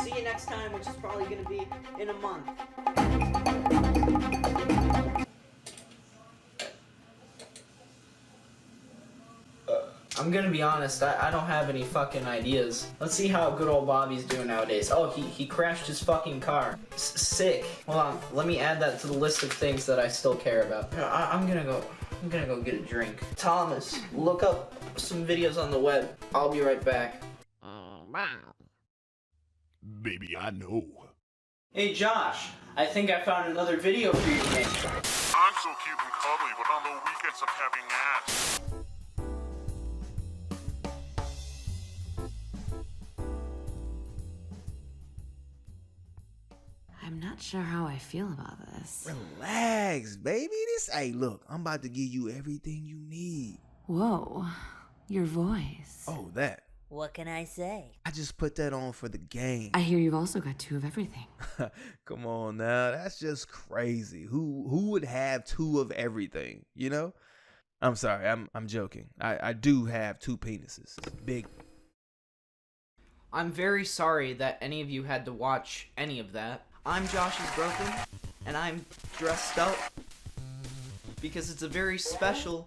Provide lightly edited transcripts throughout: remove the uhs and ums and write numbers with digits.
See you next time, which is probably going to be in a month. I'm gonna be honest, I don't have any fucking ideas. Let's see how good old Bobby's doing nowadays. Oh, he crashed his fucking car. Sick. Hold on, let me add that to the list of things that I still care about. I'm gonna go get a drink. Thomas, look up some videos on the web. I'll be right back. Baby, I know. Hey Josh, I think I found another video for you to make. I'm so cute and cuddly, but on the weekends I'm having ass. I'm not sure how I feel about this. Relax, baby. Hey, look, I'm about to give you everything you need. Whoa, your voice. Oh, that. What can I say? I just put that on for the game. I hear you've also got 2 of everything. Come on now, that's just crazy. Who would have 2 of everything, you know? I'm sorry, I'm joking. I do have 2 penises. Big. I'm very sorry that any of you had to watch any of that. I'm JoshIsBroken, and I'm dressed up because it's a very special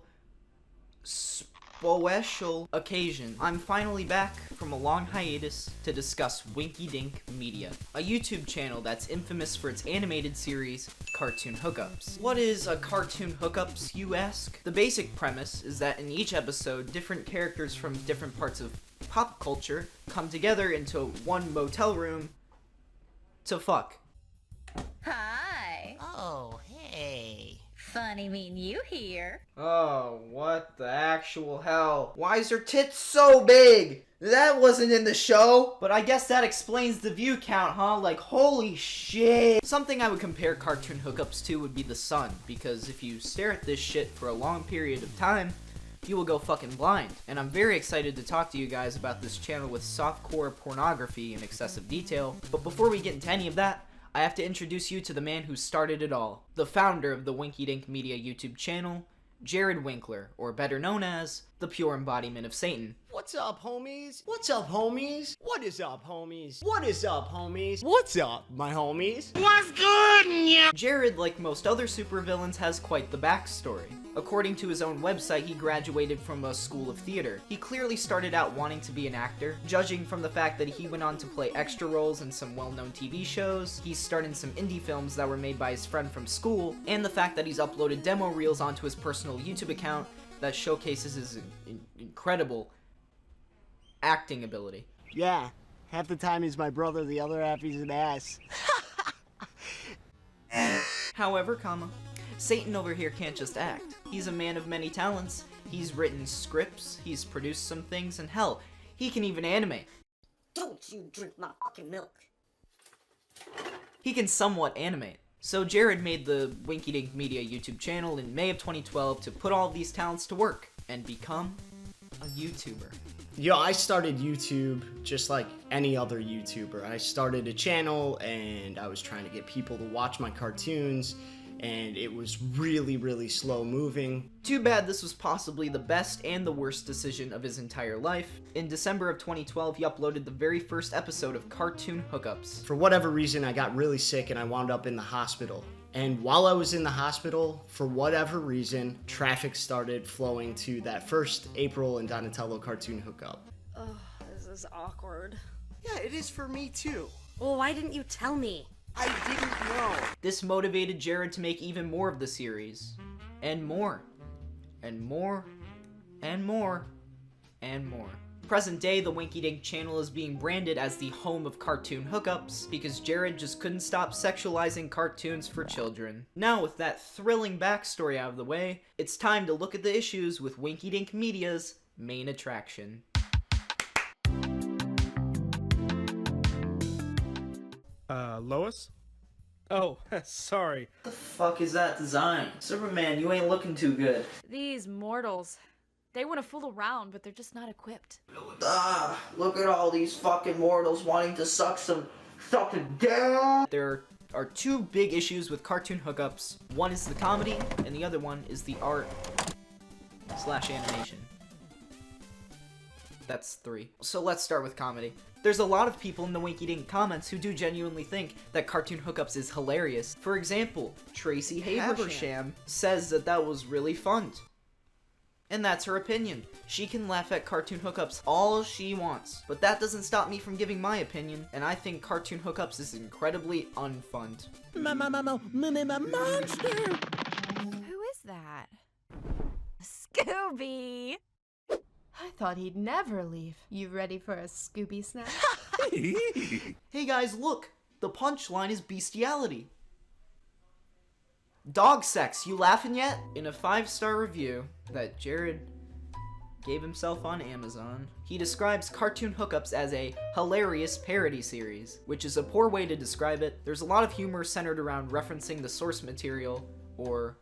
occasion. I'm finally back from a long hiatus to discuss Winky Dink Media, a YouTube channel that's infamous for its animated series, Cartoon Hookups. What is a Cartoon Hookups, you ask? The basic premise is that in each episode, different characters from different parts of pop culture come together into one motel room to fuck. Hi. Oh, hey. Funny meeting you here. Oh, what the actual hell? Why is her tits so big? That wasn't in the show. But I guess that explains the view count, huh? Like, holy shit. Something I would compare Cartoon Hookups to would be the sun, because if you stare at this shit for a long period of time, you will go fucking blind. And I'm very excited to talk to you guys about this channel with softcore pornography and excessive detail. But before we get into any of that, I have to introduce you to the man who started it all. The founder of the Winky Dink Media YouTube channel, Jared Winkler, or better known as the pure embodiment of Satan. What's up, homies? What's up, homies? What is up, homies? What is up, homies? What's up, my homies? What's good, yeah? Jared, like most other supervillains, has quite the backstory. According to his own website, he graduated from a school of theater. He clearly started out wanting to be an actor, judging from the fact that he went on to play extra roles in some well-known TV shows, he's starred in some indie films that were made by his friend from school, and the fact that he's uploaded demo reels onto his personal YouTube account that showcases his incredible acting ability. Yeah, half the time he's my brother, the other half he's an ass. However, Satan over here can't just act. He's a man of many talents. He's written scripts, he's produced some things, and hell, he can even animate. Don't you drink my fucking milk. He can somewhat animate. So Jared made the Winky Dink Media YouTube channel in May of 2012 to put all of these talents to work and become a YouTuber. Yo, I started YouTube just like any other YouTuber. I started a channel and I was trying to get people to watch my cartoons, and it was really slow moving. Too bad this was possibly the best and the worst decision of his entire life. In December of 2012, he uploaded the very first episode of Cartoon Hookups. For whatever reason, I got really sick and I wound up in the hospital. And while I was in the hospital, for whatever reason, traffic started flowing to that first April and Donatello cartoon hookup. Ugh, this is awkward. Yeah, it is for me too. Well, why didn't you tell me? I didn't know. This motivated Jared to make even more of the series. And more. And more. And more. And more. Present day, the Winky Dink channel is being branded as the home of cartoon hookups because Jared just couldn't stop sexualizing cartoons for children. Now, with that thrilling backstory out of the way, it's time to look at the issues with Winky Dink Media's main attraction. Lois? Oh, sorry. The fuck is that design? Superman, you ain't looking too good. These mortals. They want to fool around, but they're just not equipped. Look at all these fucking mortals wanting to suck it down. There are 2 big issues with cartoon hookups. One is the comedy, and the other one is the art / animation. That's 3. So let's start with comedy. There's a lot of people in the Winky Dink comments who do genuinely think that Cartoon Hookups is hilarious. For example, Tracy Habersham says that that was really fun. And that's her opinion. She can laugh at Cartoon Hookups all she wants. But that doesn't stop me from giving my opinion, and I think Cartoon Hookups is incredibly unfun. Monster! Who is that? Scooby! I thought he'd never leave. You ready for a Scooby snack? Hey guys, look! The punchline is bestiality. Dog sex, you laughing yet? In a 5-star review that Jared gave himself on Amazon, he describes Cartoon Hookups as a hilarious parody series, which is a poor way to describe it. There's a lot of humor centered around referencing the source material, or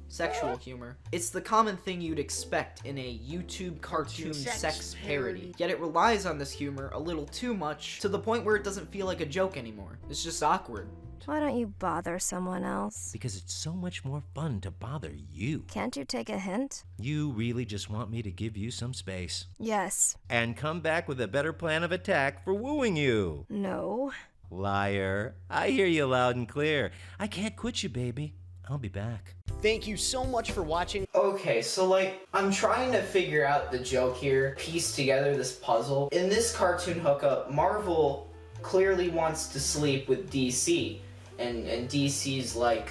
sexual humor. It's the common thing you'd expect in a YouTube cartoon sex parody, yet it relies on this humor a little too much, to the point where it doesn't feel like a joke anymore. It's just awkward. Why don't you bother someone else? Because it's so much more fun to bother you. Can't you take a hint? You really just want me to give you some space. Yes. And come back with a better plan of attack for wooing you. No. Liar. I hear you loud and clear. I can't quit you, baby. I'll be back. Thank you so much for watching. Okay, so like, I'm trying to figure out the joke here, piece together this puzzle. In this cartoon hookup, Marvel clearly wants to sleep with DC. And DC's like,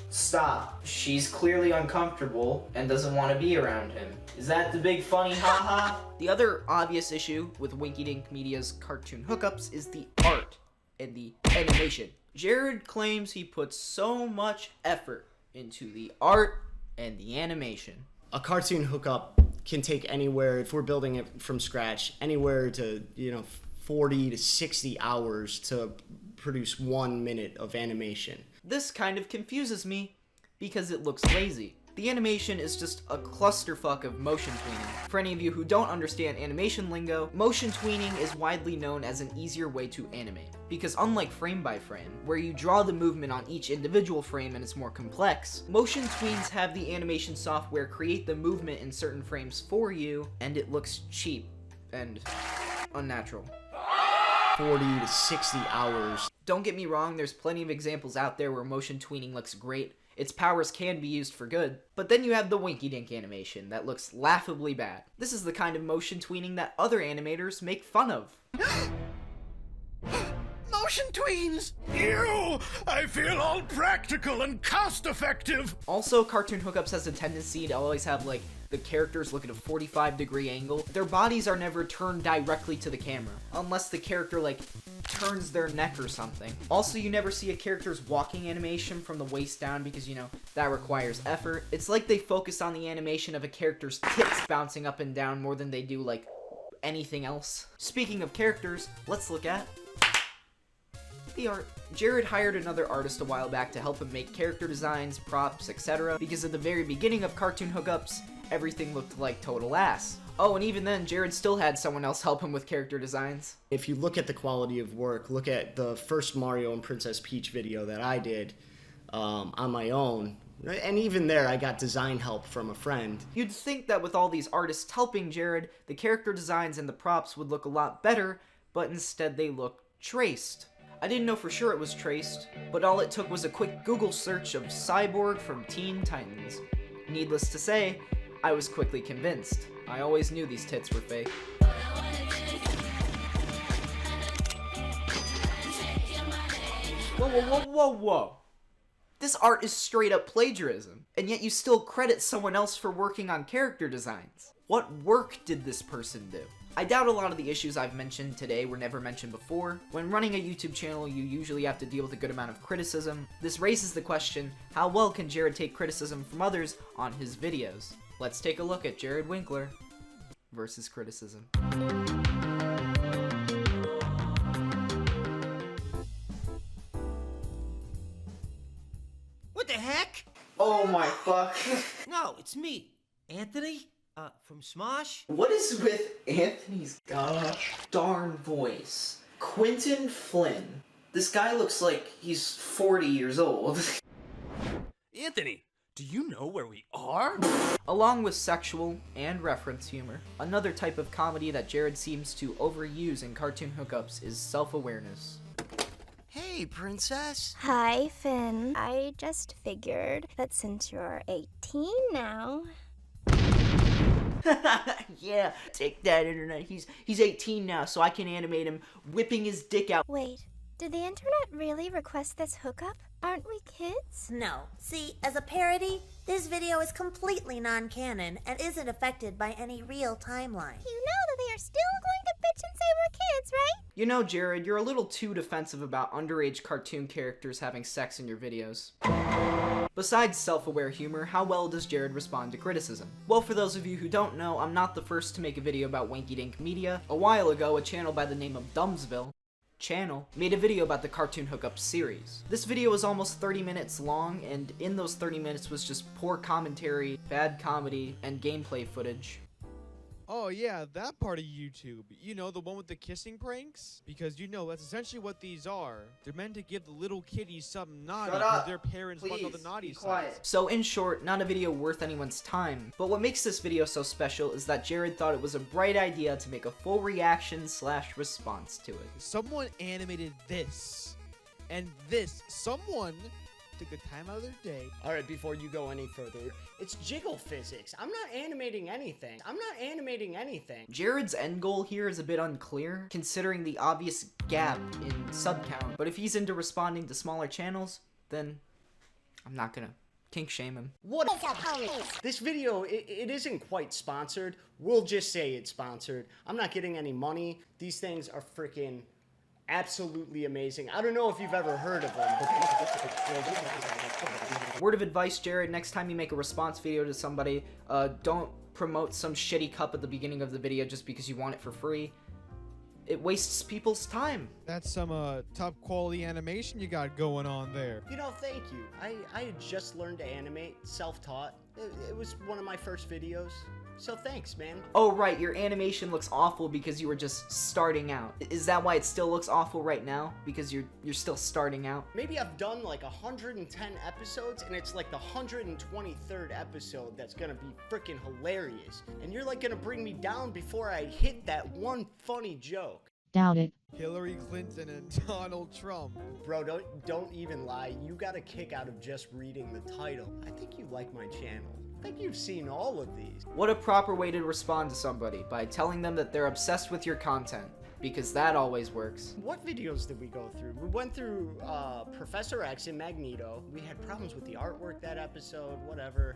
stop. She's clearly uncomfortable and doesn't want to be around him. Is that the big funny haha? The other obvious issue with Winky Dink Media's Cartoon Hookups is the art and the animation. Jared claims he puts so much effort into the art and the animation. A cartoon hookup can take anywhere, if we're building it from scratch, anywhere to, 40 to 60 hours to produce 1 minute of animation. This kind of confuses me because it looks lazy. The animation is just a clusterfuck of motion tweening. For any of you who don't understand animation lingo, motion tweening is widely known as an easier way to animate. Because unlike frame by frame, where you draw the movement on each individual frame and it's more complex, motion tweens have the animation software create the movement in certain frames for you, and it looks cheap and unnatural. 40 to 60 hours. Don't get me wrong, there's plenty of examples out there where motion tweening looks great. Its powers can be used for good. But then you have the Winky Dink animation that looks laughably bad. This is the kind of motion tweening that other animators make fun of. Motion tweens! Ew! I feel all practical and cost-effective! Also, Cartoon Hookups has a tendency to always have, like, the characters look at a 45-degree angle. Their bodies are never turned directly to the camera, unless the character, like, turns their neck or something. Also, you never see a character's walking animation from the waist down because, that requires effort. It's like they focus on the animation of a character's tits bouncing up and down more than they do, like, anything else. Speaking of characters, let's look at the art. Jared hired another artist a while back to help him make character designs, props, etc. because at the very beginning of Cartoon Hookups, everything looked like total ass. Oh, and even then, Jared still had someone else help him with character designs. If you look at the quality of work, look at the first Mario and Princess Peach video that I did on my own, and even there I got design help from a friend. You'd think that with all these artists helping Jared, the character designs and the props would look a lot better, but instead they look traced. I didn't know for sure it was traced, but all it took was a quick Google search of Cyborg from Teen Titans. Needless to say, I was quickly convinced. I always knew these tits were fake. Whoa, whoa, whoa, whoa, whoa. This art is straight up plagiarism, and yet you still credit someone else for working on character designs. What work did this person do? I doubt a lot of the issues I've mentioned today were never mentioned before. When running a YouTube channel, you usually have to deal with a good amount of criticism. This raises the question, how well can Jared take criticism from others on his videos? Let's take a look at Jared Winkler versus criticism. What the heck? Oh my fuck. No, it's me, Anthony, from Smosh. What is with Anthony's gosh darn voice? Quentin Flynn. This guy looks like he's 40 years old. Anthony, Do you know where we are? Along with sexual and reference humor, another type of comedy that Jared seems to overuse in cartoon hookups is self-awareness. Hey, princess. Hi, Finn. I just figured that since you're 18 now... Yeah, take that, internet. He's 18 now, so I can animate him whipping his dick out. Wait, did the internet really request this hookup? Aren't we kids? No. See, as a parody, this video is completely non-canon and isn't affected by any real timeline. You know that they are still going to bitch and say we're kids, right? You know, Jared, you're a little too defensive about underage cartoon characters having sex in your videos. Besides self-aware humor, how well does Jared respond to criticism? Well, for those of you who don't know, I'm not the first to make a video about Winky Dink Media. A while ago, a channel by the name of Dumbsville made a video about the Cartoon Hookup series. This video was almost 30 minutes long, and in those 30 minutes was just poor commentary, bad comedy, and gameplay footage. Oh yeah, that part of YouTube. You know, the one with the kissing pranks? Because you know, that's essentially what these are. They're meant to give the little kiddies something naughty because their parents bundle the naughty side. So in short, not a video worth anyone's time. But what makes this video so special is that Jared thought it was a bright idea to make a full reaction/response to it. Someone animated this. And this. Someone took the time out of their day. Alright, before you go any further, it's jiggle physics. I'm not animating anything. Jared's end goal here is a bit unclear, considering the obvious gap in sub count. But if he's into responding to smaller channels, then I'm not gonna kink shame him. What? This video, it isn't quite sponsored. We'll just say it's sponsored. I'm not getting any money. These things are freaking absolutely amazing. I don't know if you've ever heard of them. Word of advice, Jared, next time you make a response video to somebody, don't promote some shitty cup at the beginning of the video just because you want it for free. It wastes people's time. That's some top quality animation you got going on there. You know, thank you. I had just learned to animate, self-taught. It was one of my first videos. So thanks, man. Oh right, your animation looks awful because you were just starting out. Is that why it still looks awful right now? Because you're still starting out? Maybe I've done like 110 episodes and it's like the 123rd episode that's gonna be freaking hilarious. And you're like gonna bring me down before I hit that one funny joke. Doubt it. Hillary Clinton and Donald Trump. Bro, don't even lie. You got a kick out of just reading the title. I think you like my channel. I think you've seen all of these. What a proper way to respond to somebody, by telling them that they're obsessed with your content, because that always works. What videos did we go through? We went through Professor X and Magneto. We had problems with the artwork that episode, whatever.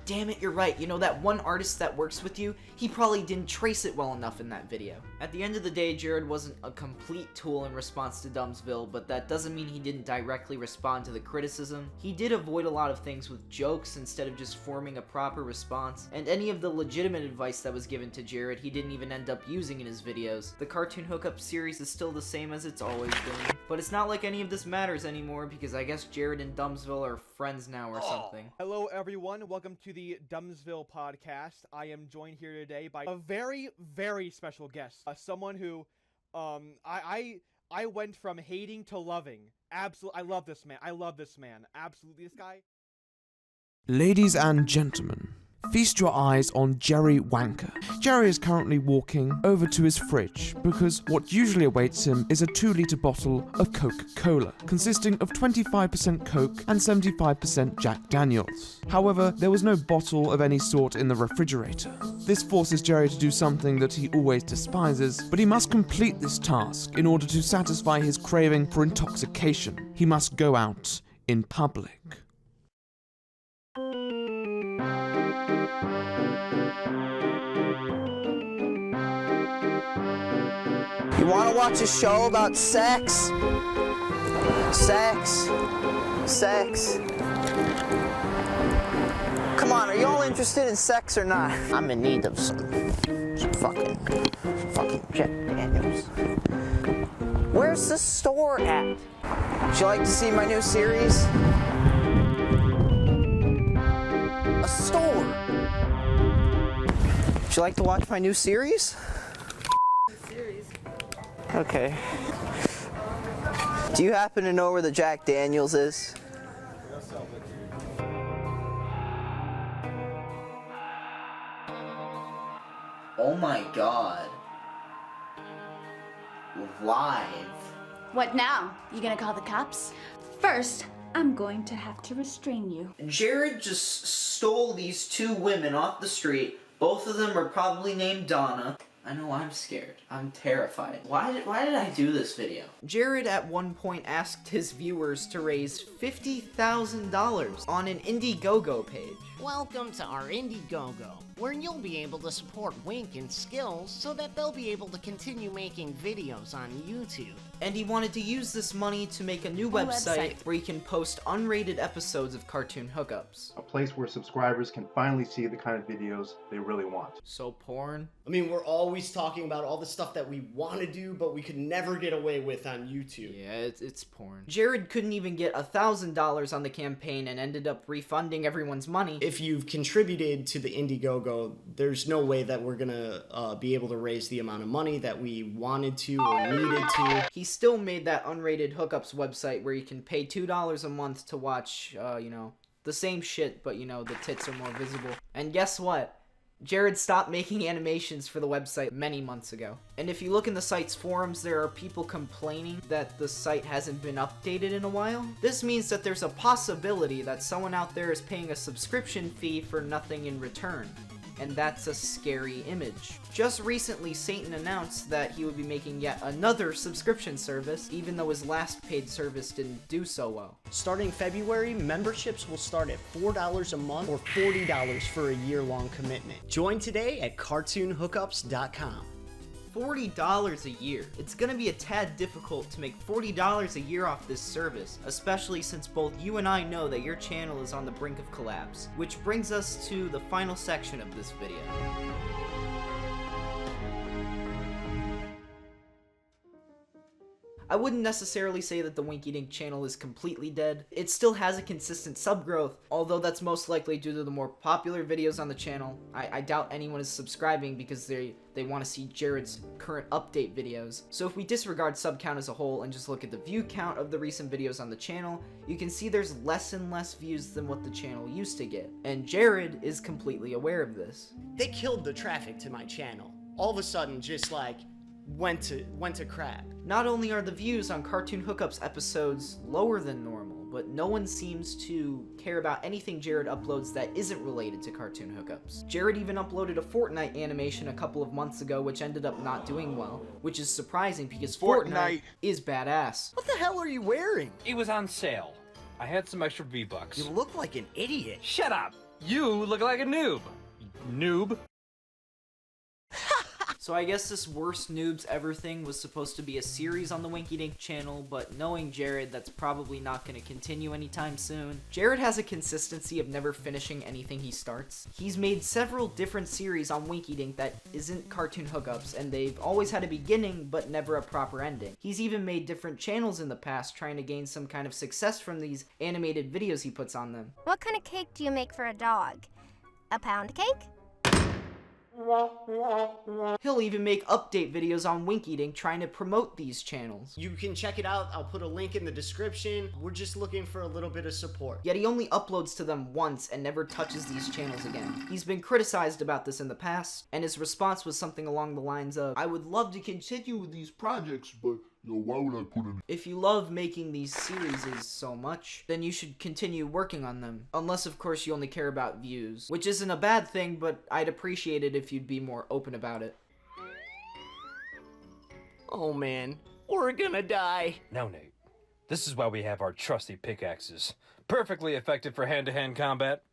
Damn it, you're right. You know, that one artist that works with you, he probably didn't trace it well enough in that video. At the end of the day, Jared wasn't a complete tool in response to Dumbsville, but that doesn't mean he didn't directly respond to the criticism. He did avoid a lot of things with jokes instead of just forming a proper response, and any of the legitimate advice that was given to Jared, he didn't even end up using in his videos. The Cartoon Hookup series is still the same as it's always been, but it's not like any of this matters anymore because I guess Jared and Dumbsville are friends now or something. Hello everyone, welcome to the Dumbsville podcast. I am joined here today by a very, very special guest. Someone who, I went from hating to loving. Absolutely, I love this man. Absolutely, this guy. Ladies and gentlemen, feast your eyes on Jerry Wanker. Jerry is currently walking over to his fridge because what usually awaits him is a 2-litre bottle of Coca-Cola, consisting of 25% Coke and 75% Jack Daniels. However, there was no bottle of any sort in the refrigerator. This forces Jerry to do something that he always despises, but he must complete this task in order to satisfy his craving for intoxication. He must go out in public. You want to watch a show about sex? Sex. Come on, are you all interested in sex or not? I'm in need of some fucking Jack Daniels. Where's the store at? Would you like to see my new series? A store. Would you like to watch my new series? Okay. Do you happen to know where the Jack Daniels is? my god. Live. What now? You gonna call the cops? First, I'm going to have to restrain you. Jared just stole these two women off the street. Both of them are probably named Donna. I know I'm scared. I'm terrified. Why did I do this video? Jared at one point asked his viewers to raise $50,000 on an Indiegogo page. Welcome to our Indiegogo, where you'll be able to support Wink and Skills so that they'll be able to continue making videos on YouTube. And he wanted to use this money to make a new website where he can post unrated episodes of Cartoon Hookups. A place where subscribers can finally see the kind of videos they really want. So porn? I mean, we're always talking about all the stuff that we want to do, but we could never get away with on YouTube. Yeah, it's porn. Jared couldn't even get $1,000 on the campaign and ended up refunding everyone's money. If you've contributed to the Indiegogo, there's no way that we're gonna be able to raise the amount of money that we wanted to or needed to. He still made that unrated hookups website where you can pay $2 a month to watch, you know, the same shit, but, you know, the tits are more visible. And guess what? Jared stopped making animations for the website many months ago. And if you look in the site's forums, there are people complaining that the site hasn't been updated in a while. This means that there's a possibility that someone out there is paying a subscription fee for nothing in return. And that's a scary image. Just recently, Satan announced that he would be making yet another subscription service, even though his last paid service didn't do so well. Starting February, memberships will start at $4 a month or $40 for a year-long commitment. Join today at cartoonhookups.com. $40 a year. It's gonna be a tad difficult to make $40 a year off this service, especially since both you and I know that your channel is on the brink of collapse. Which brings us to the final section of this video. I wouldn't necessarily say that the Winky Dink channel is completely dead. It still has a consistent sub growth, although that's most likely due to the more popular videos on the channel. I doubt anyone is subscribing because they want to see Jared's current update videos. So if we disregard sub count as a whole and just look at the view count of the recent videos on the channel, you can see there's less and less views than what the channel used to get. And Jared is completely aware of this. They killed the traffic to my channel. All of a sudden, just like, went to crap. Not only are the views on Cartoon Hookups episodes lower than normal, but no one seems to care about anything Jared uploads that isn't related to Cartoon Hookups. Jared even uploaded a Fortnite animation a couple of months ago, which ended up not doing well, which is surprising because Fortnite is badass. What the hell are you wearing? It was on sale. I had some extra V-Bucks. You look like an idiot. Shut up! You look like a noob. Noob. So I guess this Worst Noobs Ever thing was supposed to be a series on the Winky Dink channel, but knowing Jared, that's probably not going to continue anytime soon. Jared has a consistency of never finishing anything he starts. He's made several different series on Winky Dink that isn't Cartoon Hookups, and they've always had a beginning, but never a proper ending. He's even made different channels in the past, trying to gain some kind of success from these animated videos he puts on them. What kind of cake do you make for a dog? A pound cake? He'll even make update videos on Winky Dink trying to promote these channels. You can check it out. I'll put a link in the description. We're just looking for a little bit of support. Yet he only uploads to them once and never touches these channels again. He's been criticized about this in the past, and his response was something along the lines of, "I would love to continue with these projects, but why would I put in?" If you love making these series so much, then you should continue working on them. Unless, of course, you only care about views. Which isn't a bad thing, but I'd appreciate it if you'd be more open about it. Oh man, we're gonna die. Now, Nate, this is why we have our trusty pickaxes. Perfectly effective for hand-to-hand combat.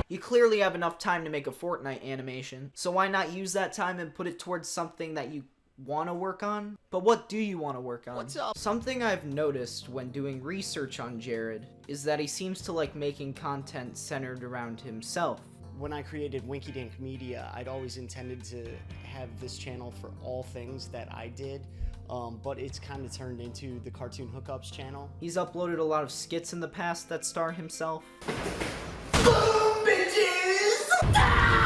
You clearly have enough time to make a Fortnite animation, so why not use that time and put it towards something that you want to work on? But what do you want to work on? What's up? Something I've noticed when doing research on Jared is that he seems to like making content centered around himself. When I created Winky Dink Media, I'd always intended to have this channel for all things that I did, but it's kind of turned into the Cartoon Hookups channel. He's uploaded a lot of skits in the past that star himself.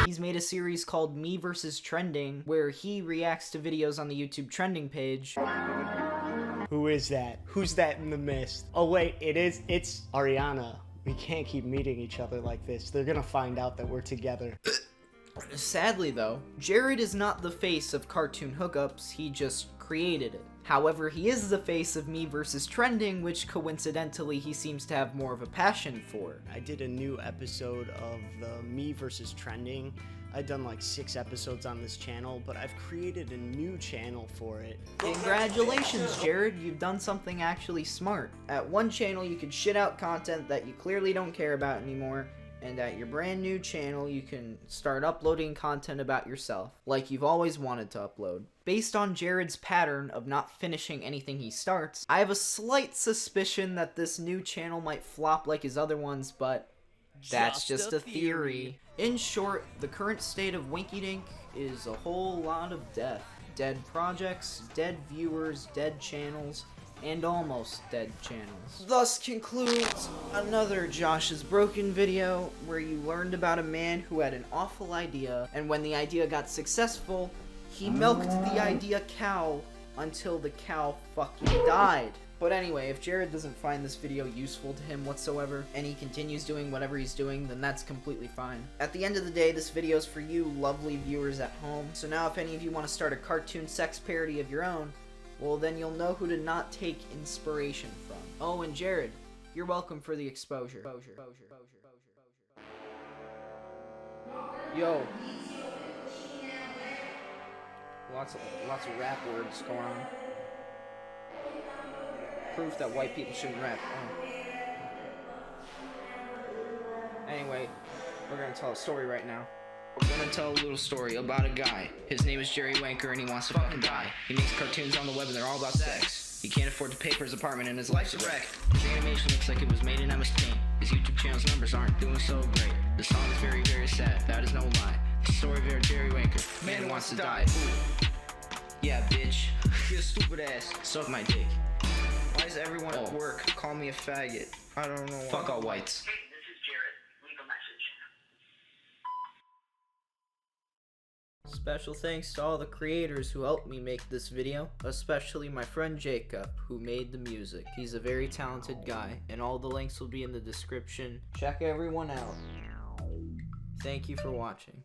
He's made a series called Me vs. Trending, where he reacts to videos on the YouTube trending page. Who is that? Who's that in the mist? Oh wait, it's Ariana. We can't keep meeting each other like this. They're gonna find out that we're together. Sadly though, Jared is not the face of cartoon hookups, he just created it. However, he is the face of Me vs. Trending, which coincidentally he seems to have more of a passion for. I did a new episode of the Me vs. Trending. I've done like 6 episodes on this channel, but I've created a new channel for it. Congratulations, Jared, you've done something actually smart. At one channel you can shit out content that you clearly don't care about anymore, and at your brand new channel you can start uploading content about yourself, like you've always wanted to upload. Based on Jared's pattern of not finishing anything he starts, I have a slight suspicion that this new channel might flop like his other ones, but that's just a theory. In short, the current state of Winky Dink is a whole lot of death. Dead projects, dead viewers, dead channels, and almost dead channels. Thus concludes another Josh is Broken video, where you learned about a man who had an awful idea, and when the idea got successful, he milked the idea cow until the cow fucking died. But anyway, if Jared doesn't find this video useful to him whatsoever, and he continues doing whatever he's doing, then that's completely fine. At the end of the day, this video is for you lovely viewers at home, so now if any of you want to start a cartoon sex parody of your own, well then you'll know who to not take inspiration from. Oh, and Jared, you're welcome for the exposure. Yo. Lots of rap words going on. Proof that white people shouldn't rap. Anyway, we're gonna tell a story right now. We're gonna tell a little story about a guy. His name is Jerry Wanker and he wants to fucking die. He makes cartoons on the web and they're all about sex. He can't afford to pay for his apartment and his life's a wreck. His animation looks like it was made in MS Paint. His YouTube channel's numbers aren't doing so great. The song is very, very sad. That is no lie. The story of Jerry Wanker. Man who wants to die. Ooh. Yeah, bitch. You stupid ass. Suck my dick. Why does everyone at work call me a faggot? I don't know why. Fuck all whites. Hey, this is Jared. Leave a message. Special thanks to all the creators who helped me make this video, especially my friend Jacob, who made the music. He's a very talented guy, and all the links will be in the description. Check everyone out. Thank you for watching.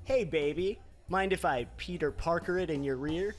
Hey baby, mind if I Peter Parker it in your rear?